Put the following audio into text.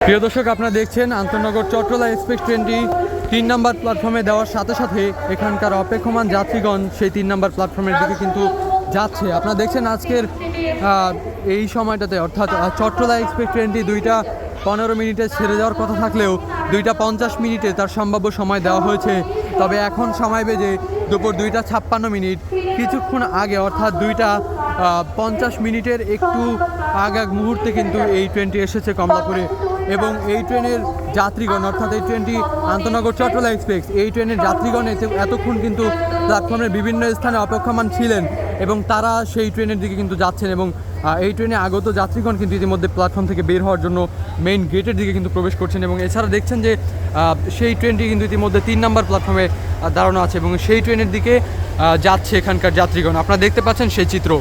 প্রিয় দর্শক, আপনারা দেখছেন আন্তনগর চট্টলা এক্সপ্রেস ট্রেনটি ৩ নম্বর প্ল্যাটফর্মে দেওয়ার সাথে সাথে এখানকার অপেক্ষমান যাত্রীগণ সেই ৩ নম্বর প্ল্যাটফর্মের দিকে কিন্তু যাচ্ছে। আপনারা দেখছেন আজকের এই সময়টাতে অর্থাৎ চট্টলা এক্সপ্রেস ট্রেনটি 2টা 15 মিনিটে ছেড়ে যাওয়ার কথা থাকলেও 2টা 50 মিনিটে তার সম্ভাব্য সময় দেওয়া হয়েছে। তবে এখন সময় বেজে দুপুর 2টা 56 মিনিট। কিছুক্ষণ আগে অর্থাৎ 2টা 50 মিনিটের একটু আগ মুহূর্তে কিন্তু এই ট্রেনটি এসেছে কমলাপুরে এবং এই ট্রেনের যাত্রীগণ অর্থাৎ এই ট্রেনটি আন্তনগর চট্টলা এক্সপ্রেস, এই ট্রেনের যাত্রীগণ এতক্ষণ কিন্তু প্ল্যাটফর্মের বিভিন্ন স্থানে অপেক্ষমান ছিলেন এবং তারা সেই ট্রেনের দিকে কিন্তু যাচ্ছেন এবং এই ট্রেনে আগত যাত্রীগণ কিন্তু ইতিমধ্যে প্ল্যাটফর্ম থেকে বের হওয়ার জন্য মেইন গেটের দিকে কিন্তু প্রবেশ করছেন এবং এছাড়া দেখছেন যে সেই ট্রেনটি কিন্তু ইতিমধ্যে 3 নম্বর প্ল্যাটফর্মে দাঁড়ানো আছে এবং সেই ট্রেনের দিকে যাচ্ছে এখানকার যাত্রীগণ। আপনারা দেখতে পাচ্ছেন সেই চিত্র।